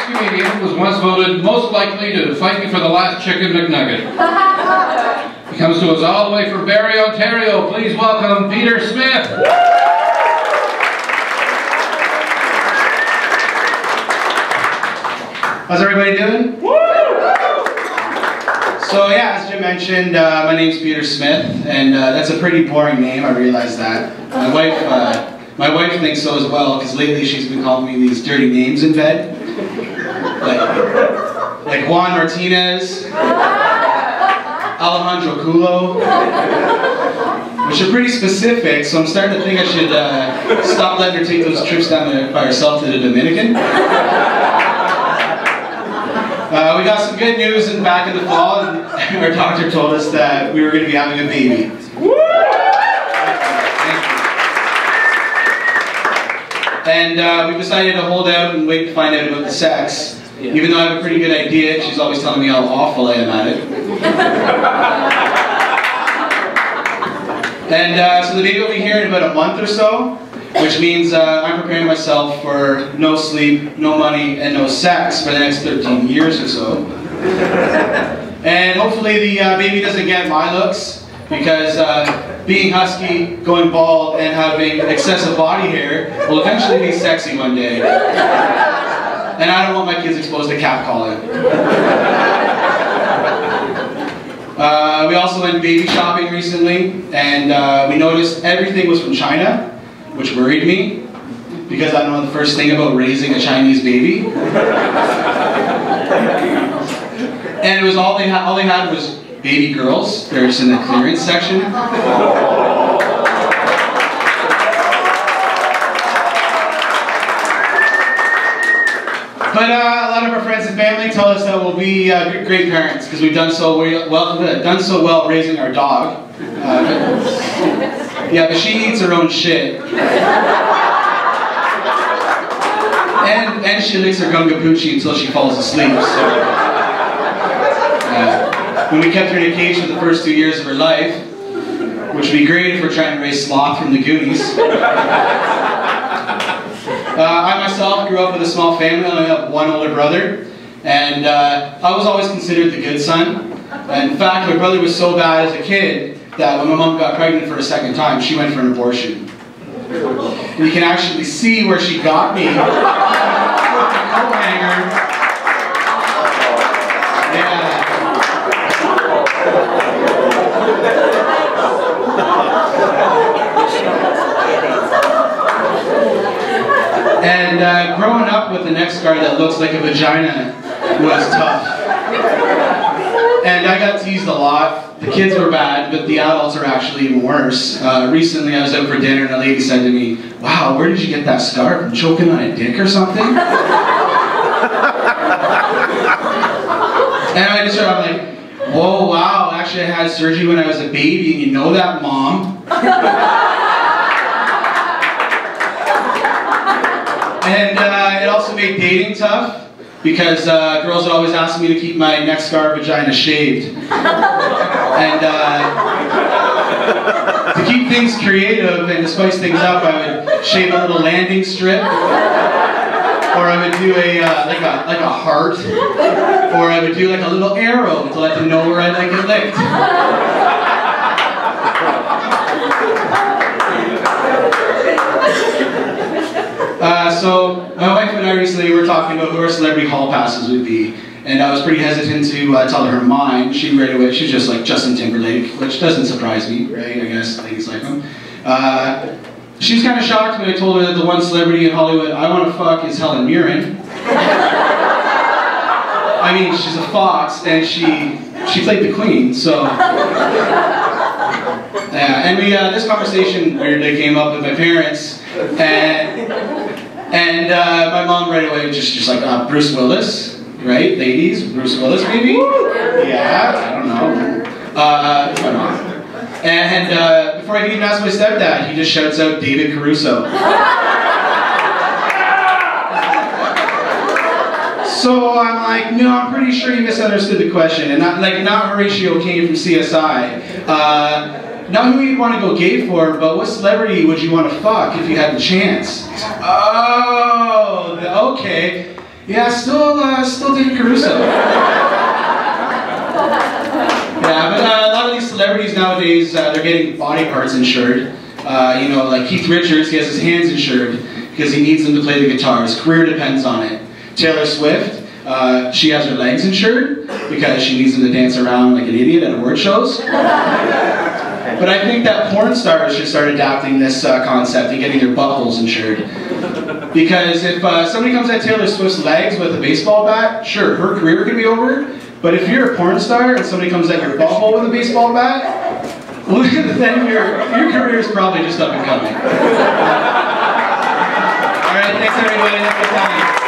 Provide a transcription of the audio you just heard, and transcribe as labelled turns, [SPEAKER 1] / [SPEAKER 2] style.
[SPEAKER 1] comedian was once voted most likely to fight me for the last chicken McNugget. He comes to us all the way from Barrie, Ontario. Please welcome Peter Smith.
[SPEAKER 2] How's everybody doing? So yeah, as Jim mentioned, my name's Peter Smith, and that's a pretty boring name, I realize that. My wife thinks so as well, because lately she's been calling me these dirty names in bed. Like Juan Martinez, Alejandro Culo, which are pretty specific, so I'm starting to think I should stop letting her take those trips down there by herself to the Dominican. We got some good news back in the fall, and our doctor told us that we were going to be having a baby. And we decided to hold out and wait to find out about the sex. Even though I have a pretty good idea, she's always telling me how awful I am at it. And so the baby will be here in about a month or so, which means I'm preparing myself for no sleep, no money, and no sex for the next 13 years or so. And hopefully the baby doesn't get my looks, because being husky, going bald, and having excessive body hair will eventually be sexy one day. And I don't want my kids exposed to catcalling. We also went baby shopping recently, and we noticed everything was from China, which worried me, because I don't know the first thing about raising a Chinese baby. And it was all they had was baby girls. They're just in the clearance section. But a lot of our friends and family tell us that we'll be great parents because we've done so well raising our dog. Yeah, but she eats her own shit. And she licks her gungapoochie until she falls asleep. So, when we kept her in a cage for the first 2 years of her life, which would be great if we're trying to raise Sloth from the Goonies. I myself grew up with a small family. I only have one older brother, and I was always considered the good son. And in fact, my brother was so bad as a kid that when my mom got pregnant for a second time, she went for an abortion. And you can actually see where she got me. Coat hanger. Yeah. And growing up with a neckscar that looks like a vagina was tough. And I got teased a lot. The kids were bad, but the adults are actually even worse. Recently I was out for dinner and a lady said to me, "Wow, where did you get that scar? From choking on a dick or something?" And I just I'm like, "Whoa, wow, actually I had surgery when I was a baby, and you know that, Mom." And it also made dating tough, because girls would always ask me to keep my neckscar vagina shaved. And to keep things creative and to spice things up, I would shave a little landing strip, or I would do a like a heart, or I would do like a little arrow to let them know where I'd like it licked. So my wife and I recently were talking about who our celebrity hall passes would be, and I was pretty hesitant to tell her mine. She right away, she was just like Justin Timberlake, which doesn't surprise me, right? I guess ladies like him. She was kind of shocked when I told her that the one celebrity in Hollywood I want to fuck is Helen Mirren. I mean, she's a fox, and she played the Queen, so. Yeah, and this conversation weirdly came up with my parents, and my mom right away was just like, Bruce Willis, right, ladies? Bruce Willis, maybe? Yeah, I don't know. And before I can even ask my stepdad, he just shouts out David Caruso. So I'm like, no, I'm pretty sure you misunderstood the question, and not Horatio Kane from CSI. Not who you'd want to go gay for, but what celebrity would you want to fuck if you had the chance? Oh, okay. Yeah, still dating Caruso. Yeah, but a lot of these celebrities nowadays, they're getting body parts insured. You know, like Keith Richards, he has his hands insured because he needs them to play the guitar. His career depends on it. Taylor Swift, she has her legs insured because she needs them to dance around like an idiot at award shows. But I think that porn stars should start adapting this concept and getting their buttholes insured. Because if somebody comes at Taylor Swift's legs with a baseball bat, sure, her career could be over. But if you're a porn star and somebody comes at your butthole with a baseball bat, well, then your career is probably just up and coming. All right, thanks everybody. Have a good time.